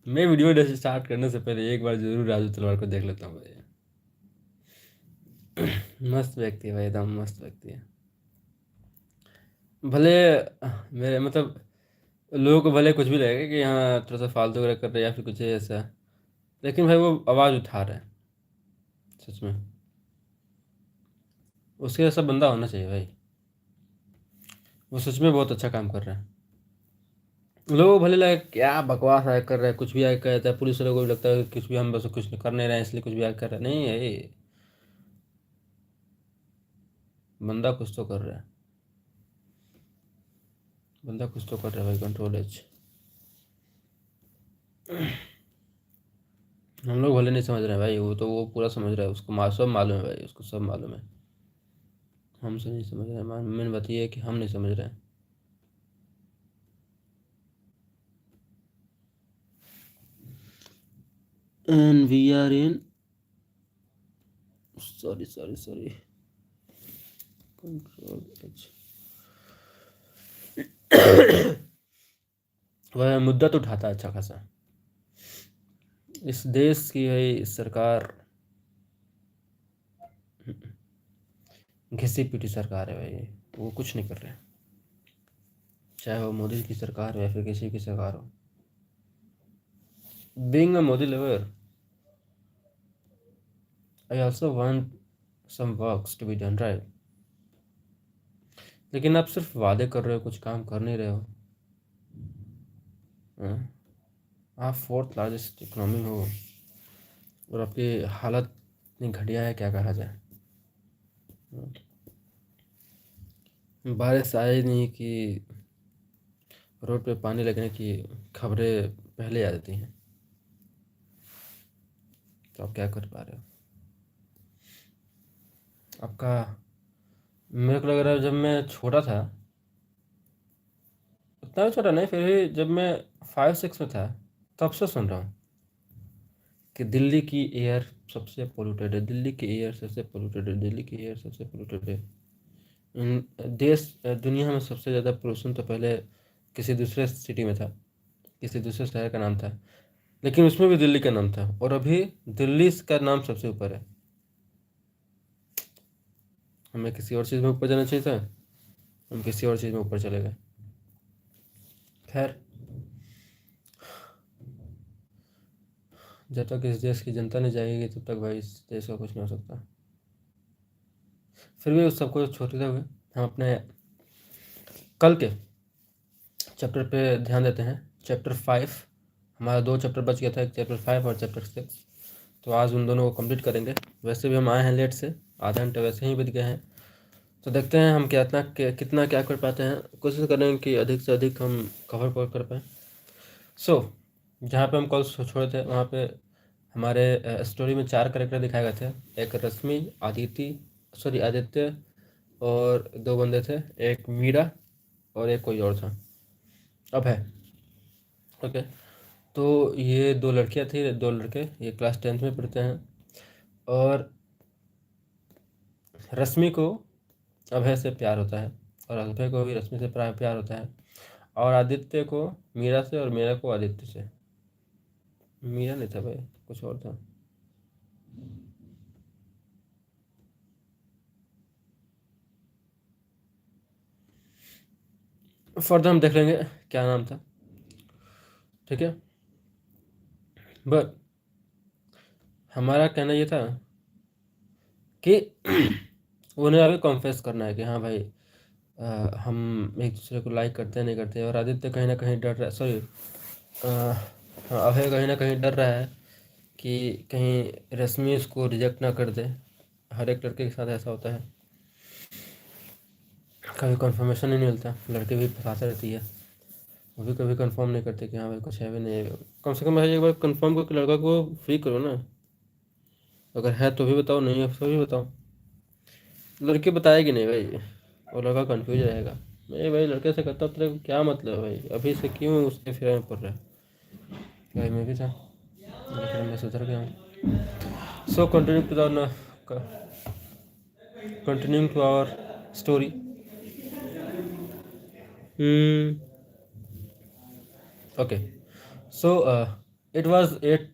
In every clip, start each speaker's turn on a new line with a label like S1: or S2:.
S1: मैं video start करने से पहले एक बार जरूर राजू तलवार को देख लेता हूँ भाई। मस्त व्यक्ति है भाई, एकदम मस्त व्यक्ति है। भले मेरे मतलब लोगों को भले कुछ भी लगेगा कि हाँ थोड़ा सा फालतू वगैरह कर रहे हैं या फिर कुछ है ऐसा, लेकिन भाई वो आवाज़ उठा रहा है सच में। उसके जैसा बंदा होना चाहिए भाई। वो सच में बहुत अच्छा काम कर रहा है। लोगों को भले लगे क्या बकवास आया कर रहा है, कुछ भी आया कहता है, पुलिस वालों को भी लगता है कि कुछ भी हम बस कुछ कर नहीं रहे हैं इसलिए कुछ भी आया कर रहा है, नहीं है ये। बंदा कुछ तो कर रहा है, बंदा कुछ तो कर रहा है भाई, कंट्रोल एज। हम लोग भले नहीं समझ रहे हैं भाई, वो तो वो पूरा समझ रहा है, उसको सब मालूम है भाई, उसको सब मालूम है। हमसे नहीं समझ रहे हैं, मेन बात ये है कि हम नहीं समझ रहे हैं। And we are in, sorry sorry sorry, control H. वह मुद्दा तो उठाता है अच्छा खासा। इस देश की है सरकार, घिसी पिटी सरकार है भाई, वो कुछ नहीं कर रहे हैं। चाहे वो मोदी की सरकार हो या फिर किसी की सरकार हो। Being a Modi lover, I also want some works to be done right. लेकिन आप सिर्फ वादे कर रहे हो, कुछ काम कर नहीं रहे हो। हाँ? आप फोर्थ लार्जेस्ट इकोनॉमी हो और आपकी हालत इतनी घटिया है, क्या कहा जाए। बारिश आए नहीं कि रोड पे पानी लगने की खबरें पहले आ जाती हैं, तो आप क्या कर पा रहे हो। आपका, मेरे को लग रहा है जब मैं छोटा था, उतना भी छोटा नहीं फिर भी, जब मैं 5-6 में था तब से सुन रहा हूँ कि दिल्ली की एयर सबसे पोल्यूटेड है, दिल्ली की एयर सबसे पोल्यूटेड है, दिल्ली की एयर सबसे पोल्यूटेड है। दुनिया में सबसे ज़्यादा पोल्यूशन तो पहले किसी दूसरे सिटी में था, किसी दूसरे शहर का नाम था, लेकिन उसमें भी दिल्ली का नाम था, और अभी दिल्ली का नाम सबसे ऊपर है। हमें किसी और चीज़ में ऊपर जाना चाहिए था, हम किसी और चीज़ में ऊपर चले गए। खैर, जब तक इस देश की जनता नहीं जाएगी तब तक भाई इस देश का कुछ नहीं हो सकता। फिर भी उस सबको छोड़ते हुए हम अपने कल के चैप्टर पे ध्यान देते हैं। चैप्टर 5, हमारा 2 चैप्टर बच गया था, एक चैप्टर 5 और चैप्टर 6। तो आज उन दोनों को कंप्लीट करेंगे। वैसे भी हम आए हैं लेट से, आधा घंटा वैसे ही बीत गए हैं, तो देखते हैं हम कितना क्या कर पाते हैं। कोशिश करेंगे कि अधिक से अधिक हम कवर कर पाएँ। सो जहाँ पे हम कल छोड़े थे वहाँ पे हमारे स्टोरी में 4 कैरेक्टर दिखाए गए थे। एक रश्मि, आदित्य और 2 बंदे थे, एक मीरा और एक कोई और था, अब है। ओके, तो ये 2 लड़कियां थी, 2 लड़के, ये क्लास 10th में पढ़ते हैं। और रश्मि को अभय से प्यार होता है, और अभय को भी रश्मि से प्यार होता है, और आदित्य को मीरा से, और मीरा को आदित्य से। मीरा नहीं था भाई, कुछ और था। फर्दर हम देख लेंगे क्या नाम था, ठीक है। बट हमारा कहना ये था कि उन्हें अभी कॉन्फेस करना है कि हाँ भाई, हम एक दूसरे को लाइक करते हैं नहीं करते। और आदित्य कहीं ना कहीं डर रहा है, सॉरी, हाँ, अभय कहीं ना कहीं डर रहा है कि कहीं रश्मि इसको रिजेक्ट ना कर दे। हर एक लड़के के साथ ऐसा होता है, कभी कंफर्मेशन ही नहीं मिलता, लड़के भी फंसाते रहती है, वो भी कभी कंफर्म नहीं करते कि हाँ भाई कुछ है भी नहीं है। कम से कम भाई एक बार कंफर्म करके लड़का को फ्री करो ना, अगर है तो भी बताओ, नहीं है तो भी बताओ। लड़की बताएगी नहीं भाई, और लड़का कंफ्यूज रहेगा, नहीं भाई लड़के से करता तेरे को क्या मतलब है भाई, अभी से क्यों उसके फेरा में पड़ रहा है। भाई मैं भी था, लेकिन मैं सुधर गया हूँ। So continuing to our story. Okay, so It was 8th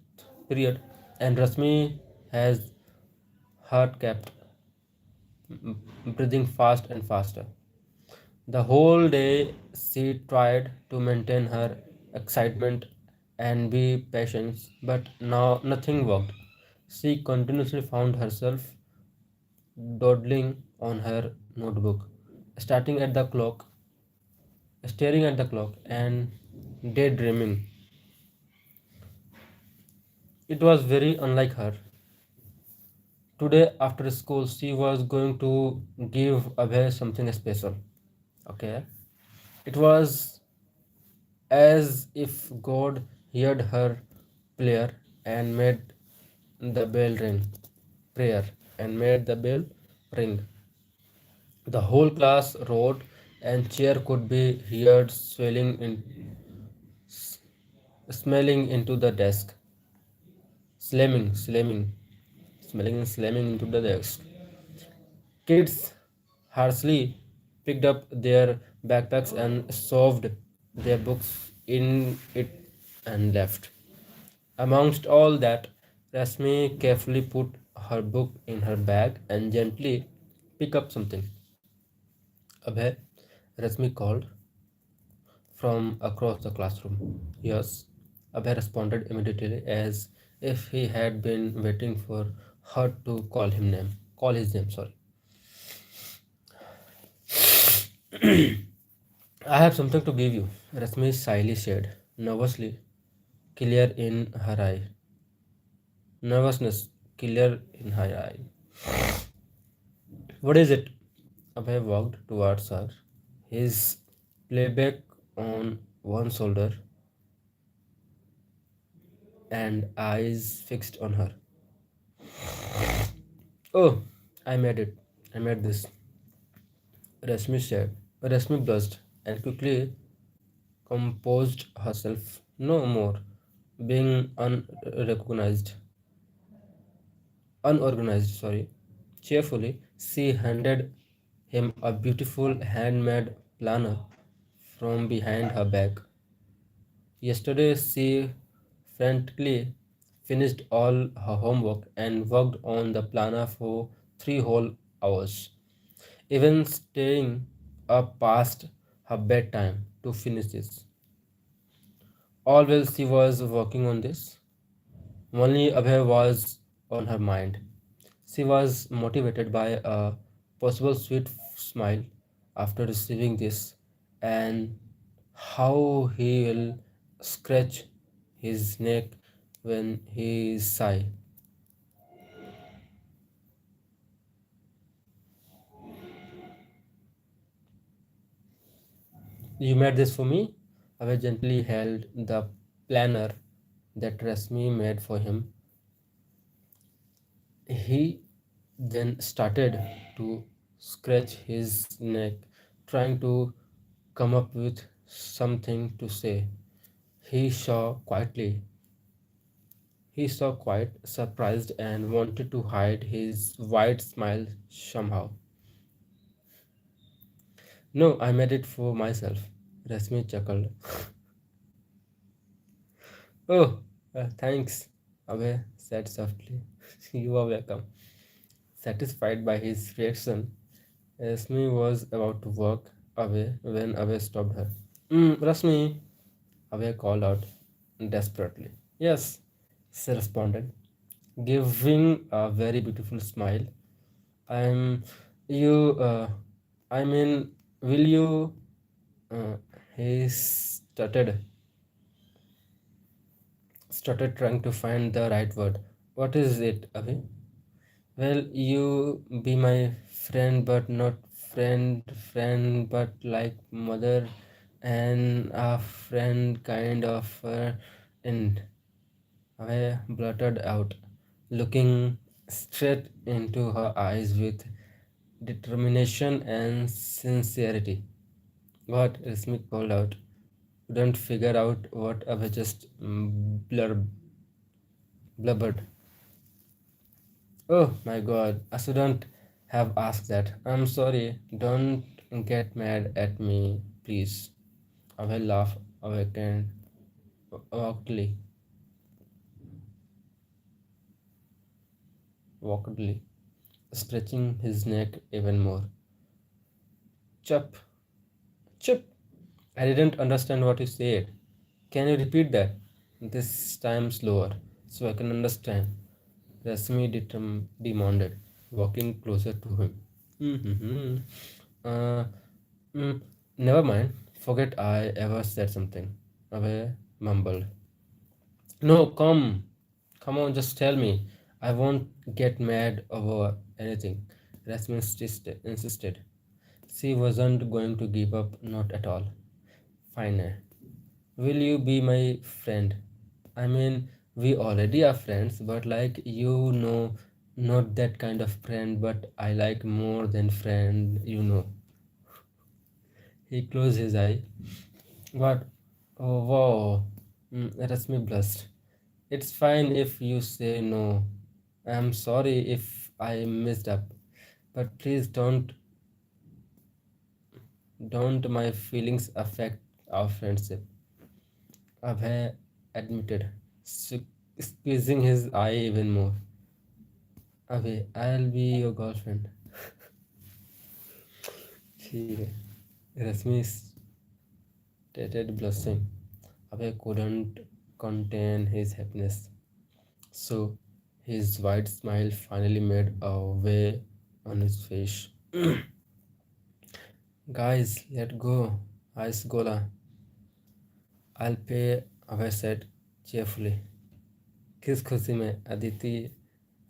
S1: period, and Rasmi has heart kept breathing fast and faster. The whole day she tried to maintain her excitement and be patient, but now nothing worked. She continuously found herself dawdling on her notebook, starting at the clock, staring at the clock, and daydreaming. It was very unlike her. Today, after school, she was going to give away something special. Okay. It was as if God heard her prayer and made the bell ring. Prayer and made the bell ring. The whole class roared, and chair could be heard smelling into the desk, slamming, smelling and slamming into the desk. Kids harshly picked up their backpacks and shoved their books in it and left. Amongst all that, Rasmi carefully put her book in her bag and gently picked up something. Abhay, Rasmi called from across the classroom. Yes, Abhay responded immediately as if he had been waiting for her to call his name, sorry. I have something to give you, Rasmi shyly said, nervously, clear in her eye. Nervousness clear in her eye. What is it? Abhay walked towards her, his playback on one shoulder and eyes fixed on her. Oh, I made it. I made this, Rashmi said. Rashmi blushed and quickly composed herself. No more being unorganized, sorry. Cheerfully, she handed him a beautiful handmade planner from behind her back. Yesterday, she frantically finished all her homework and worked on the planner for 3 whole hours, even staying up past her bedtime to finish this. All while she was working on this, only Abhay was on her mind. She was motivated by a possible sweet smile after receiving this and how he will scratch his neck when he sigh. You made this for me? Abhay gently held the planner that Rasmi made for him. He then started to scratch his neck, trying to come up with something to say. He saw quietly. He saw quite surprised and wanted to hide his wide smile somehow. No, I made it for myself. Rasmi chuckled. Oh, thanks, Abhay said softly. You are welcome. Satisfied by his reaction, Rasmi was about to walk away when Abhay stopped her. Rasmi, Abhay called out desperately. Yes, she responded, giving a very beautiful smile. I'm you. I mean, will you? Uh, he started trying to find the right word. What is it, Abhay? Well, you be my friend, but not friend, but like mother and a friend kind of. And I blurted out, looking straight into her eyes with determination and sincerity. What Rasmi called out. Couldn't figure out what Abhay just blubbered. Oh my god, I shouldn't have asked that. I'm sorry. Don't get mad at me, please. Abhay laughed awkwardly. awkwardly, stretching his neck even more. Chup, chup. I didn't understand what you said. Can you repeat that? This time slower, so I can understand. Rasmi demanded, walking closer to him. Mm-hmm. Uh, mm, Never mind. Forget I ever said something. Abhay mumbled. No, come on, just tell me. I won't get mad over anything. Rasmi insisted. She wasn't going to give up, not at all. Fine. Will you be my friend? I mean, we already are friends, but like not that kind of friend, but I like more than friend. He closed his eye. What? Oh, wow. Rasmi blushed. It's fine if you say no. I'm sorry if I messed up, but please don't my feelings affect our friendship. Abhay admitted, squeezing his eye even more. Abhay, I'll be your girlfriend. ठीक है. Rasmi stated, blushing. Abhay couldn't contain his happiness. So his wide smile finally made a way on his face. Guys, let go. Ice Gola. I'll pay, Abhay said cheerfully. किस खुशी में?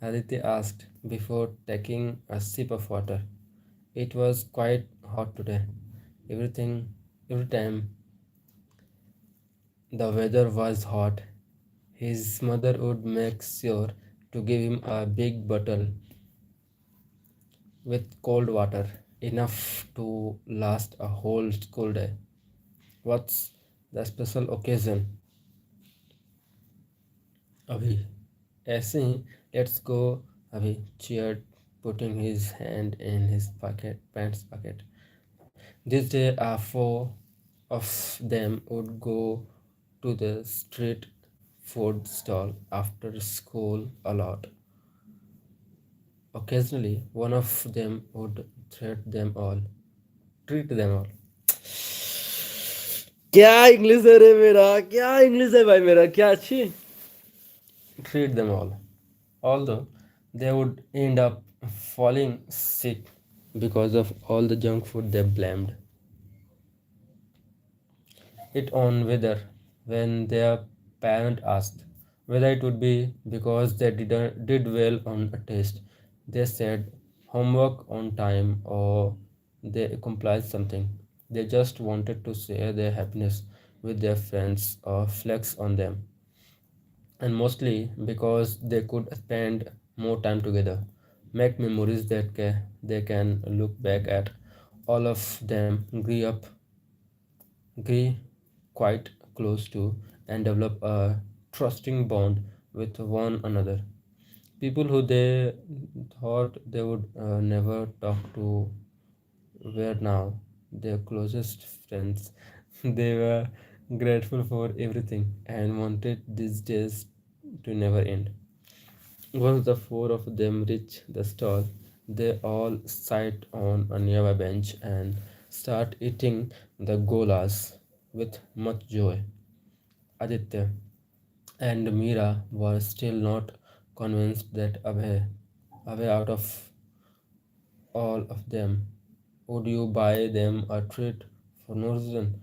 S1: Aditi asked before taking a sip of water. It was quite hot today. Everything, every time the weather was hot, his mother would make sure to give him a big bottle with cold water, enough to last a whole school day. What's the special occasion? अभी ऐसे ही let's go. अभी cheered, putting his hand in his pants pocket. This day, four of them would go to the street food stall after school a lot. Occasionally, one of them would treat them all. क्या English है रे मेरा, क्या English है भाई मेरा, क्या अच्छी. Treat them all, although they would end up falling sick because of all the junk food they blamed it on whether when their parent asked whether it would be because they did well on a test, they said homework on time or they accomplished something. They just wanted to share their happiness with their friends or flex on them, and mostly because they could spend more time together, make memories that they can look back at. All of them grew quite close to, and develop a trusting bond with one another. People who they thought they would never talk to were now their closest friends. They were grateful for everything and wanted these days to never end. Once the four of them reach the stall, they all sit on a nearby bench and start eating the golas with much joy. Aditya and Meera were still not convinced that Abhay out of all of them, would you buy them a treat for no reason?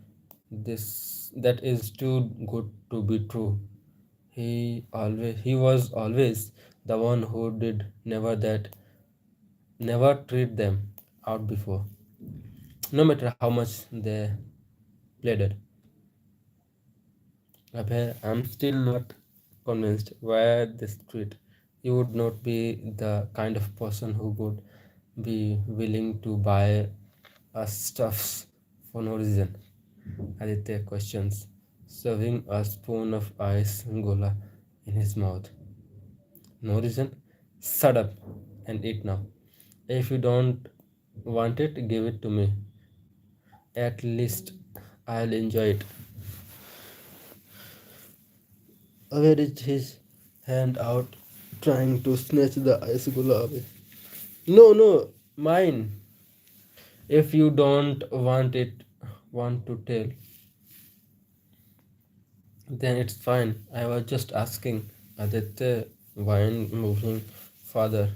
S1: This that is too good to be true. He was always the one who did never treat them out before, no matter how much they pleaded. Abhay, I'm still not convinced why this treat. You would not be the kind of person who would be willing to buy us stuffs for no reason. Aditya questions, serving a spoon of ice gola in his mouth. No reason? Shut up and eat now. If you don't want it, give it to me. At least I'll enjoy it. Away reached his hand out trying to snatch the icicle away. No, no, mine. If you don't want to tell, then it's fine. I was just asking. Aditya wine moving father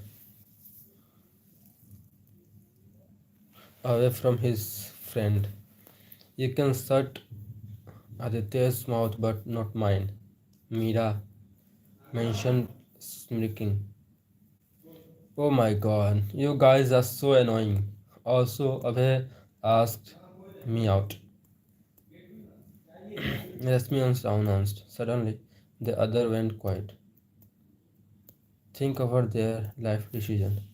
S1: away from his friend. You can shut Aditya's mouth, but not mine. Mira mentioned smirking. Oh my god, you guys are so annoying. Also, Abhay asked me out. Rasmi announced. Suddenly, the other went quiet. Think over their life decision.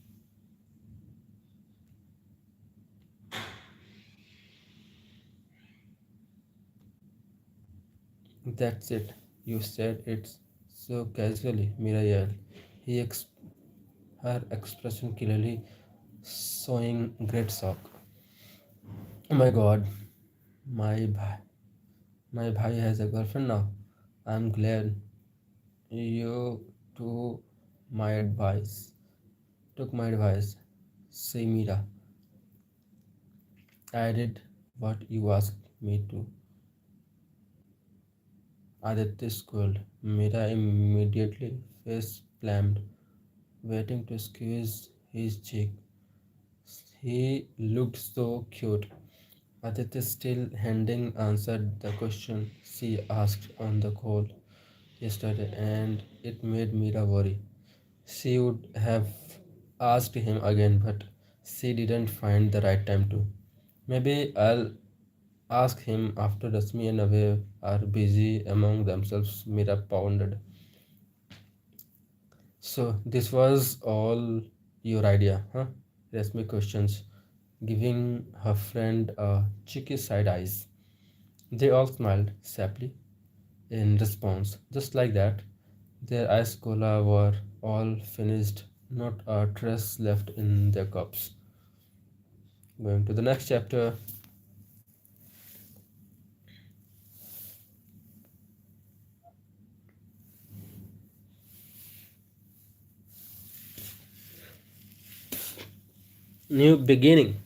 S1: That's it. You said it so casually, Mira. He ex- Her expression clearly showing great shock. Oh my god, my bhai, my bhai has a girlfriend now. I'm glad you took my advice. Took my advice. Say Mira, I did what you asked me to. Aditya scolded. Mira immediately face palmed, waiting to squeeze his cheek. He looked so cute. Aditya still hadn't answered the question she asked on the call yesterday, and it made Mira worry. She would have asked him again, but she didn't find the right time to. Maybe I'll ask him after Rasmi and Ave are busy among themselves, Mira pounded. So this was all your idea, huh? Rasmi questions, giving her friend a cheeky side eyes. They all smiled sappily in response, just like that. Their ice cola were all finished, not a trace left in their cups. Going to the next chapter. New beginning.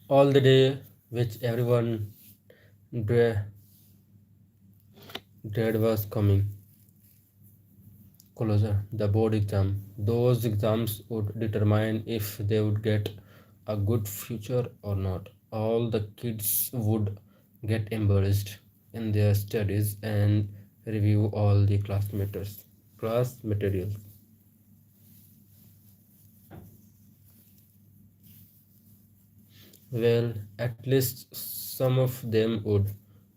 S1: All the day which everyone dre- dread was coming closer. The board exam. Those exams would determine if they would get a good future or not. All the kids would get embarrassed in their studies and review all the class materials. Well, at least some of them would.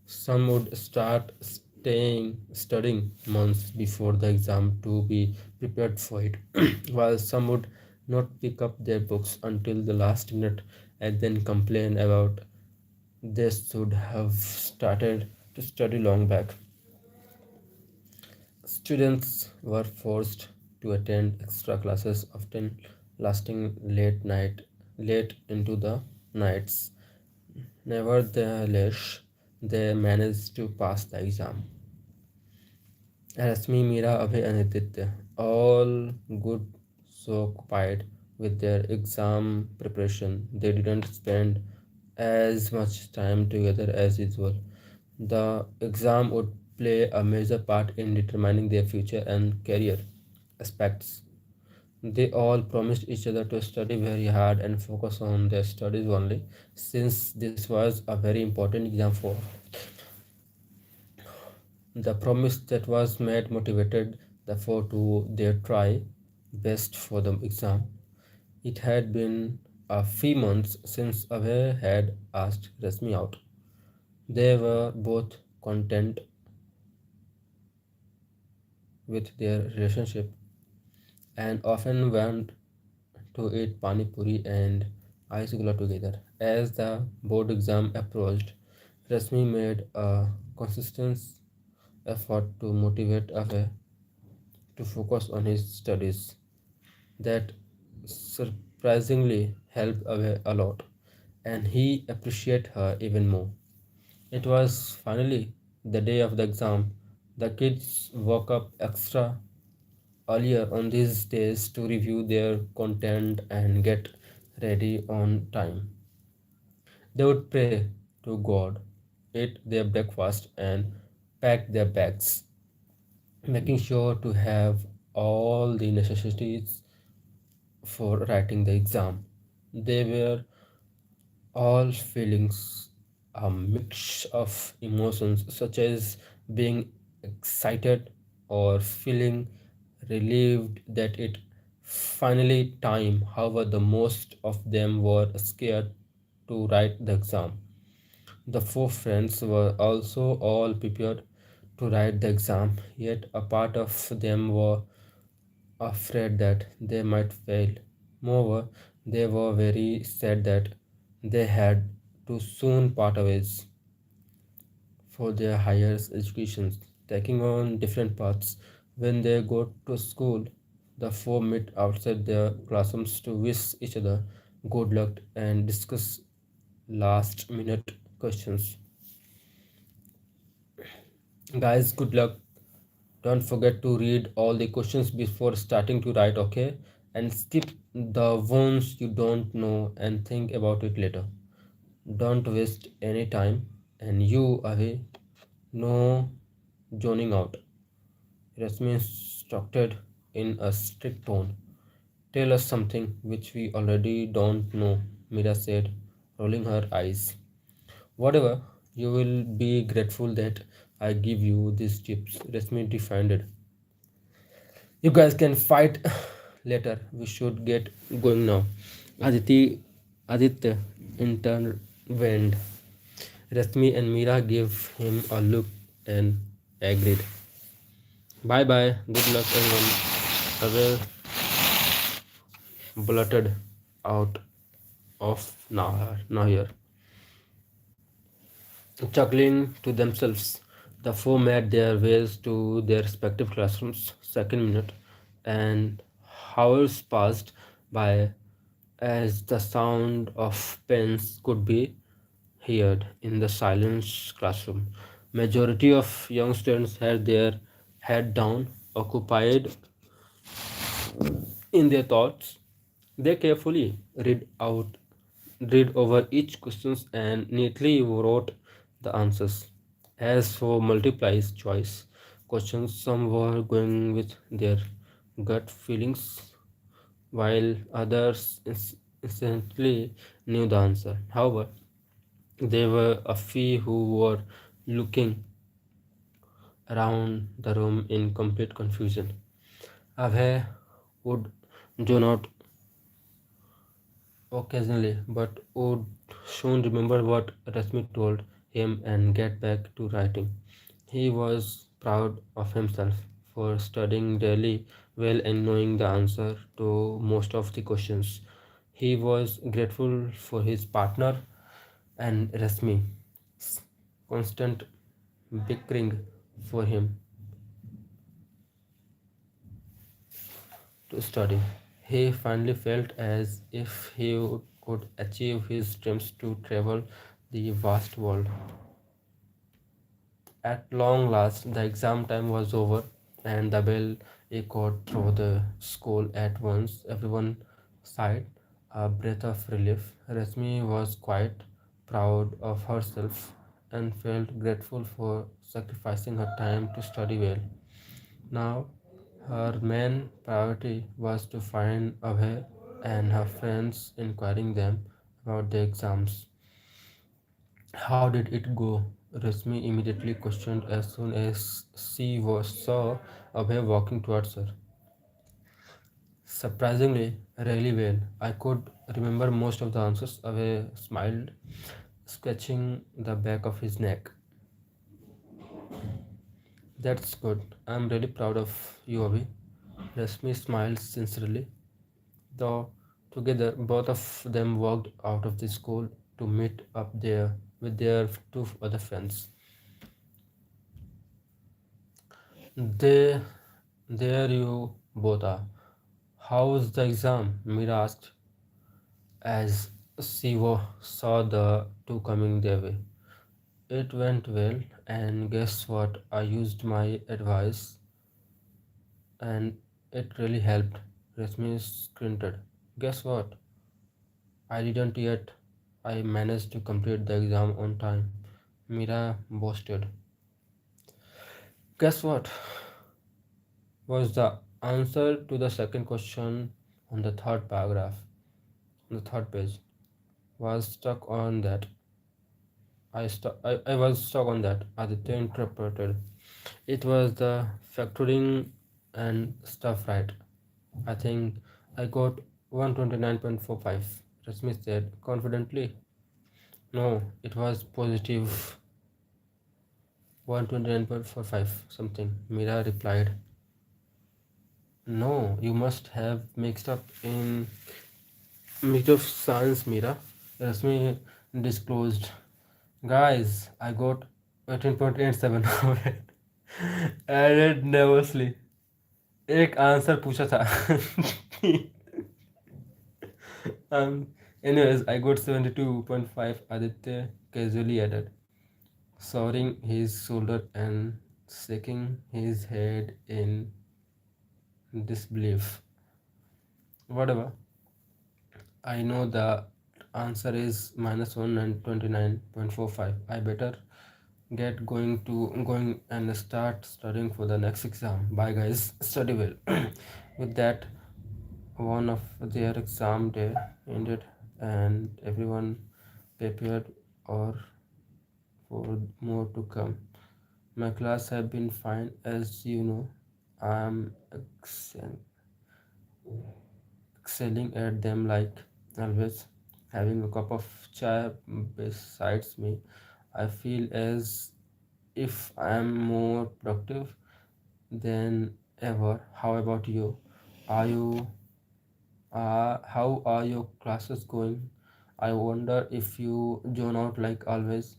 S1: Some would start studying months before the exam to be prepared for it, while some would not pick up their books until the last minute and then complain about they should have started to study long back. Students were forced to attend extra classes, often lasting late into the nights. Nevertheless, they managed to pass the exam. Rasmi, Mira, Abhay, and Aditya, all good, so occupied with their exam preparation, they didn't spend as much time together as usual. The exam would play a major part in determining their future and career aspects. They all promised each other to study very hard and focus on their studies only, since this was a very important exam for the promise that was made motivated the four to their try best for the exam. It had been a few months since Abhay had asked Rasmi out. They were both content with their relationship and often went to eat pani puri and ice gula together. As the board exam approached, Rasmi made a consistent effort to motivate Abhay to focus on his studies. That surprisingly helped away a lot, and he appreciated her even more. It was finally the day of the exam. The kids woke up extra earlier on these days to review their content and get ready on time. They would pray to God, eat their breakfast, and pack their bags, making sure to have all the necessities for writing the exam. They were all feelings, a mix of emotions such as being excited or feeling relieved that it finally time. However, the most of them were scared to write the exam. The four friends were also all prepared to write the exam, yet a part of them were afraid that they might fail. Moreover, they were very sad that they had to soon part ways for their higher education, taking on different paths. When they go to school, the four meet outside their classrooms to wish each other good luck and discuss last minute questions. Guys, good luck. Don't forget to read all the questions before starting to write, okay? And skip the ones you don't know and think about it later. Don't waste any time. And you, Avi, no zoning out. Rasmi instructed in a strict tone. Tell us something which we already don't know, Mira said, rolling her eyes. Whatever, you will be grateful that I give you these tips, Rasmi defended. You guys can fight later. We should get going now. Aditya intervened. Rasmi and Mira gave him a look and agreed. Bye bye. Good luck, everyone. Away blurted out of now here. Chuckling to themselves, the four made their ways to their respective classrooms. Second minute, and hours passed by as the sound of pens could be heard in the silent classroom. Majority of young students had their head down, occupied in their thoughts. They carefully read over each questions and neatly wrote the answers. As for multiply choice questions, some were going with their gut feelings, while others instantly knew the answer. However, there were a few who were looking around the room in complete confusion. Abhay would do not occasionally, but would soon remember what Rasmi told him and get back to writing. He was proud of himself for studying daily well and knowing the answer to most of the questions. He was grateful for his partner and Rasmi's constant bickering for him to study. He finally felt as if he could achieve his dreams to travel the vast world. At long last, the exam time was over, and the bell echoed through the school at once. Everyone sighed a breath of relief. Rasmi was quite proud of herself and felt grateful for sacrificing her time to study well. Now, her main priority was to find Abhay and her friends, inquiring them about the exams. How did it go? Rasmi immediately questioned as soon as saw Abhay walking towards her. Surprisingly, really well. I could remember most of the answers. Abhay smiled, scratching the back of his neck. That's good. I'm really proud of you, Abhi. Rasmi smiled sincerely. Though together, both of them walked out of the school to meet up there with their two other friends. They There you both are. How's the exam? Mira asked as Sivo saw the two coming their way. It went well, and guess what? I used my advice and it really helped. Rasmi squinted. Guess what? I didn't yet. I managed to complete the exam on time. Mira boasted. Guess what? Was the answer to the second question on the third paragraph, on the third page. Was stuck on that. I was stuck on that. Aditya interpreted. It was the factoring and stuff, right? I think I got 129.45. Rasmi said confidently. No, it was positive 129.45 something. Mira replied. No, you must have mixed up science, Mira. Rasmi disclosed. Guys, I got 18.87 added nervously. एक answer पूछा था. um, Anyways, I got 72.5. Aditya casually added, soaring his shoulder and shaking his head in disbelief. Whatever. I know the answer is minus 129.45. I better get going and start studying for the next exam. Bye guys. Study well. With that, one of their exam day ended and everyone prepared or for more to come. My class have been fine, as you know. I'm excelling at them like always. Having a cup of chai besides me, I feel as if I'm more productive than ever. How about you? Are you how are your classes going? I wonder if you zone out like always,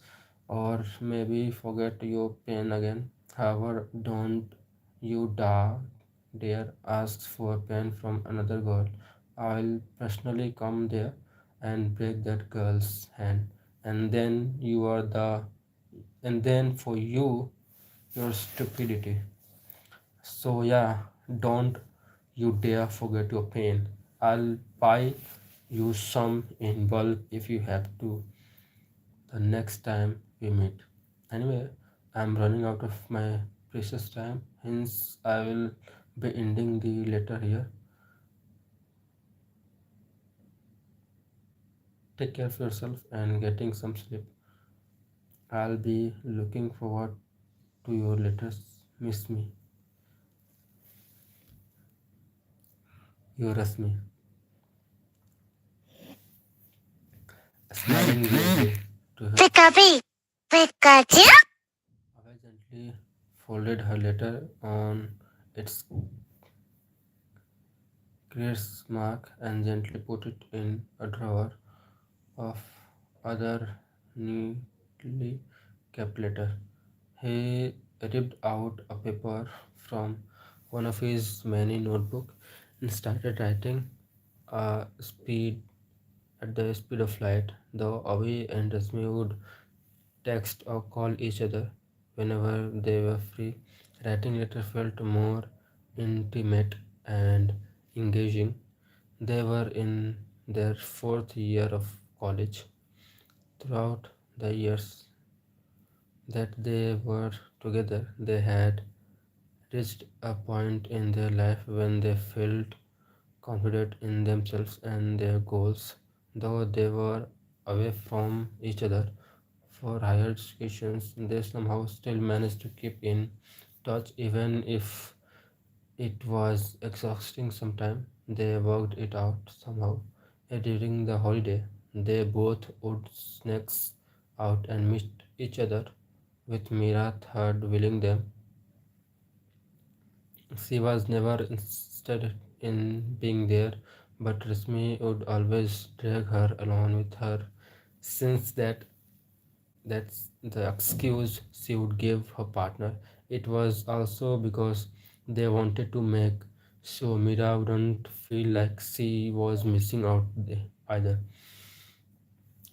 S1: or maybe forget your pen again. However, don't you dare ask for pen from another girl. I'll personally come there and break that girl's hand, and then and then for you, your stupidity. So yeah, don't you dare forget your pain. I'll buy you some in bulk if you have to the next time we meet. Anyway, I'm running out of my precious time, hence I will be ending the letter here. Take care of yourself and getting some sleep. I'll be looking forward to your letters. Miss me. Your Rasmi. Smiling gently to her. Pikachu. Abhay gently folded her letter on its crease mark and gently put it in a drawer of other neatly kept letter. He ripped out a paper from one of his many notebooks and started writing a speed at the speed of light, though Avi and Rasmi would text or call each other whenever they were free. Writing letter felt more intimate and engaging. They were in their fourth year of college. Throughout the years that they were together, they had reached a point in their life when they felt confident in themselves and their goals. Though they were away from each other for higher educations, they somehow still managed to keep in touch even if it was exhausting sometimes. They worked it out somehow. During the holiday, they both would snacks out and meet each other, with Mira third willing them. She was never interested in being there, but Rasmi would always drag her along with her, since that's the excuse she would give her partner. It was also because they wanted to make so Mira wouldn't feel like she was missing out either.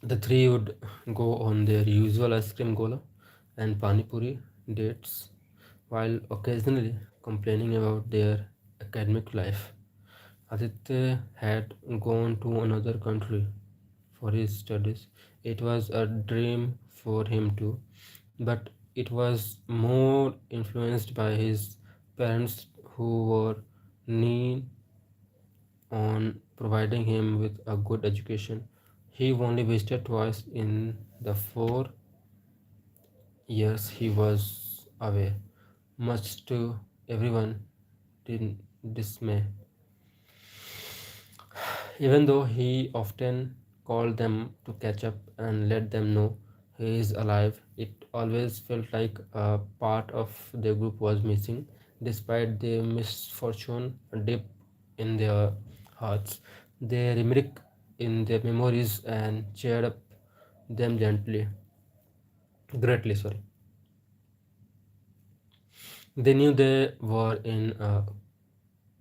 S1: The three would go on their usual ice cream gola and pani puri dates while occasionally complaining about their academic life. Aditya had gone to another country for his studies. It was a dream for him too, but it was more influenced by his parents who were keen on providing him with a good education. He only visited twice in the 4 years he was away, much to everyone's dismay. Even though he often called them to catch up and let them know he is alive, it always felt like a part of the group was missing. Despite the misfortune deep in their hearts, they remarked in their memories and cheered up them greatly. Sorry, they knew they were in a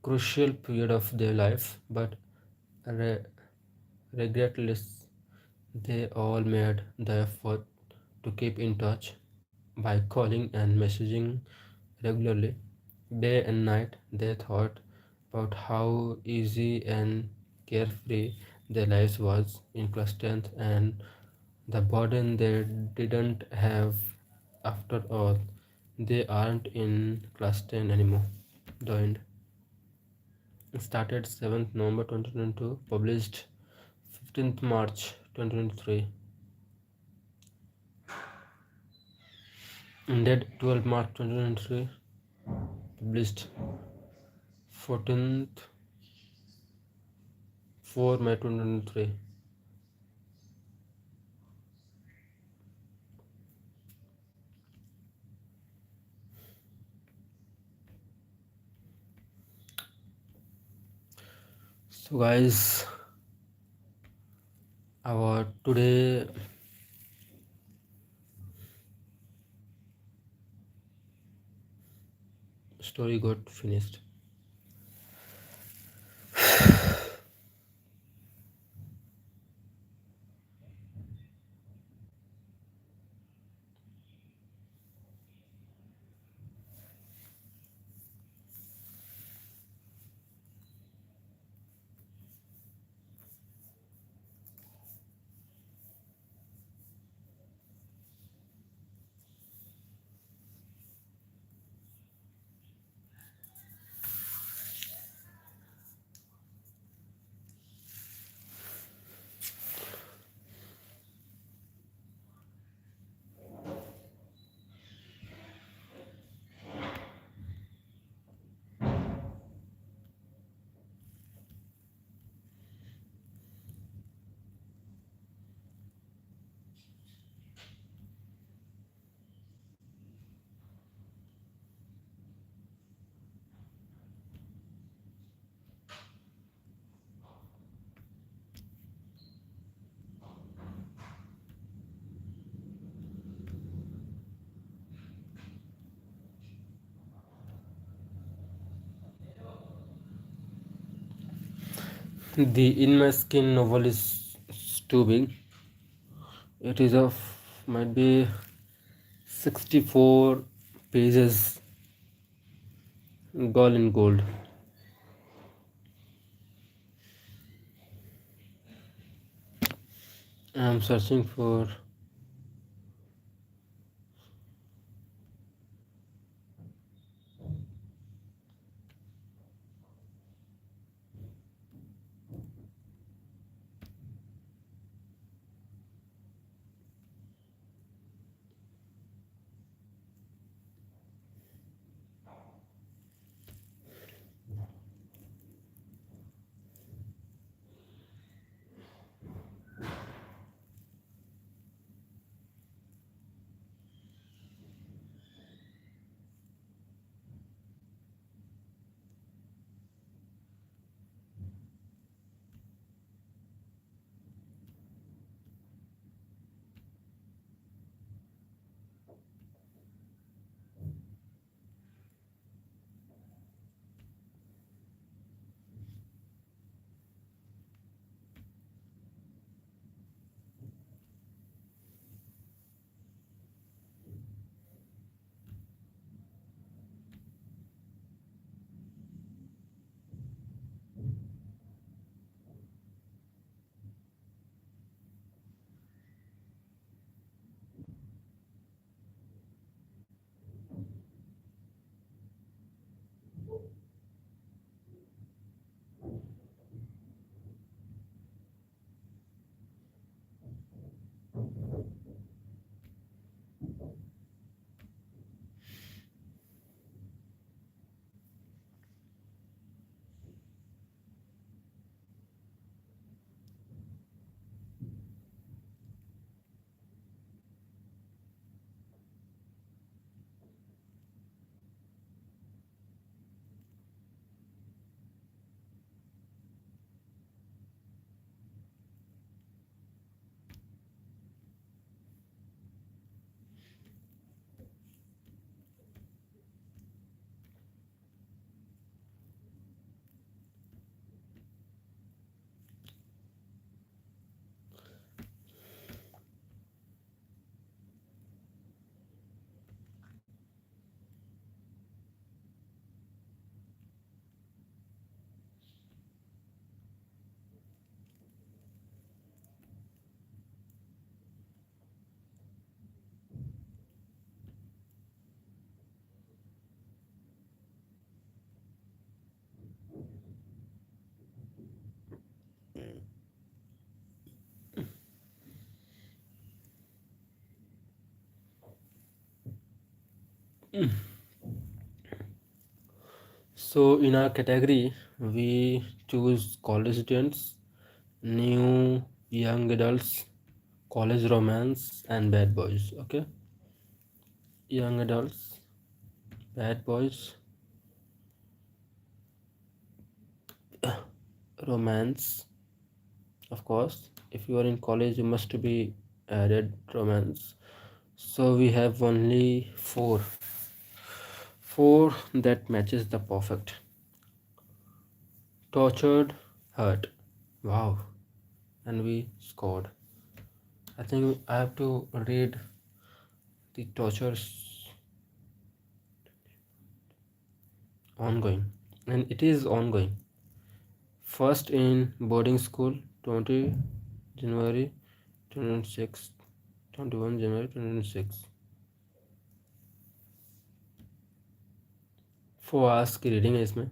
S1: crucial period of their life, but re- regardless, they all made the effort to keep in touch by calling and messaging regularly. Day and night, they thought about how easy and carefree their lives was in class 10th and the burden they didn't have after all. They aren't in class 10 anymore. The end. Started 7th November 2022, published 15th March 2023, ended 12th March 2023, published 14th 4 May 2023. So guys, our today story got finished. The In My Skin novel is too big. It is of might be 64 pages, all in gold. I am searching for. So in our category, we choose college students, new young adults, college romance, and bad boys. Okay, young adults, bad boys, romance. Of course, if you are in college, you must be added romance. So we have only four that matches the perfect. Tortured, hurt. Wow, and we scored. I think I have to read the tortures ongoing, and it is ongoing. First in boarding school, 20 January 2006, 21 January 2006. 4 hours की reading है इसमें.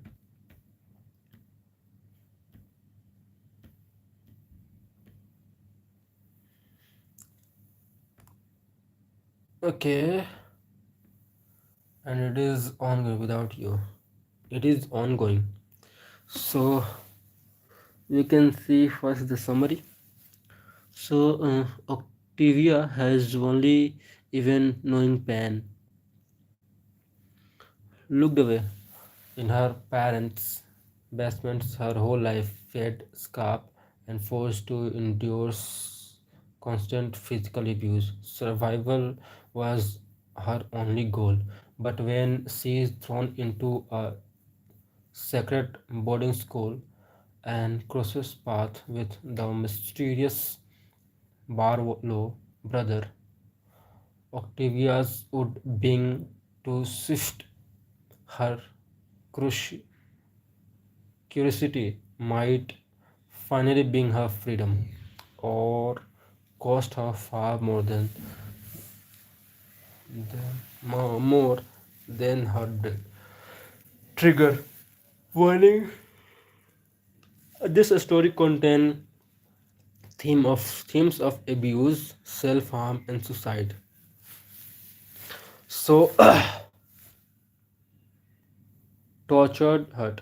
S1: Okay, and it is ongoing without you. It is ongoing. So you can see first the summary. So Octavia has only even knowing pain, looked away in her parents' basements her whole life, fed, scarred, and forced to endure constant physical abuse. Survival was her only goal. But when she is thrown into a sacred boarding school and crosses path with the mysterious Barlow brother, Octavia's would being to sift her curiosity might finally bring her freedom, or cost her far more than her death. Trigger warning: this story contains themes of abuse, self-harm, and suicide. So tortured, hurt.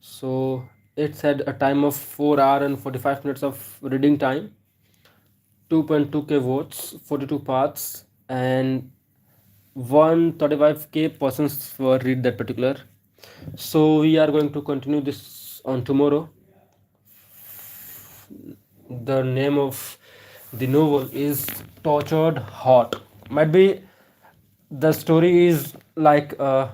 S1: So it's had a time of 4 hours and 45 minutes of reading time, 2.2k votes, 42 parts, and 135k persons were read that particular. So we are going to continue this on tomorrow. The name of the novel is Tortured Heart. Might be the story is like a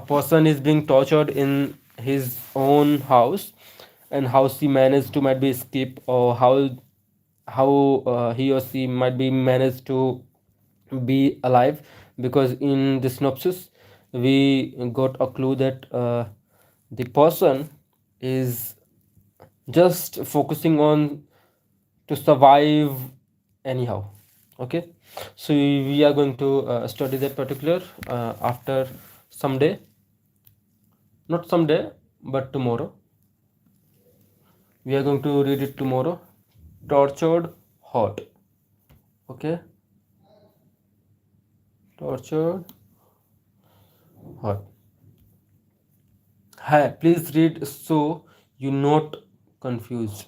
S1: person is being tortured in his own house, and how she managed to might be escape, or how he or she might be managed to be alive, because in the synopsis we got a clue that the person is just focusing on to survive anyhow. Okay, so we are going to study that particular after some day, not someday but tomorrow. We are going to read it tomorrow. tortured, hot. Okay, tortured, hot. Hi, please read so you not confused.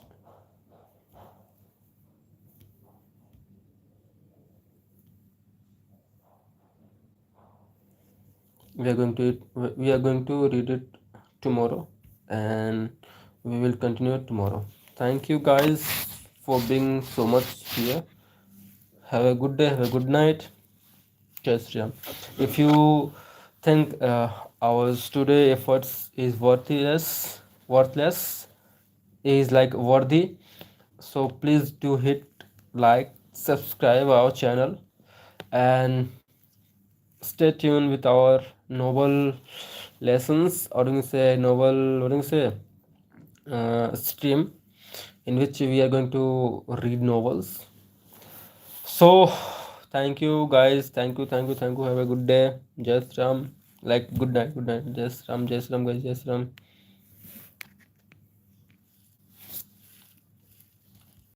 S1: We are going to read it tomorrow, and we will continue it tomorrow. Thank you guys for being so much here. Have a good day, have a good night. Just if you think our today efforts is worthless is like worthy, so please do hit like, subscribe our channel, and stay tuned with our novel lessons, or you can say novel, what do you say, stream, in which we are going to read novels. So thank you guys, thank you, have a good day. Just like good night, jai Ram, guys, jai Ram.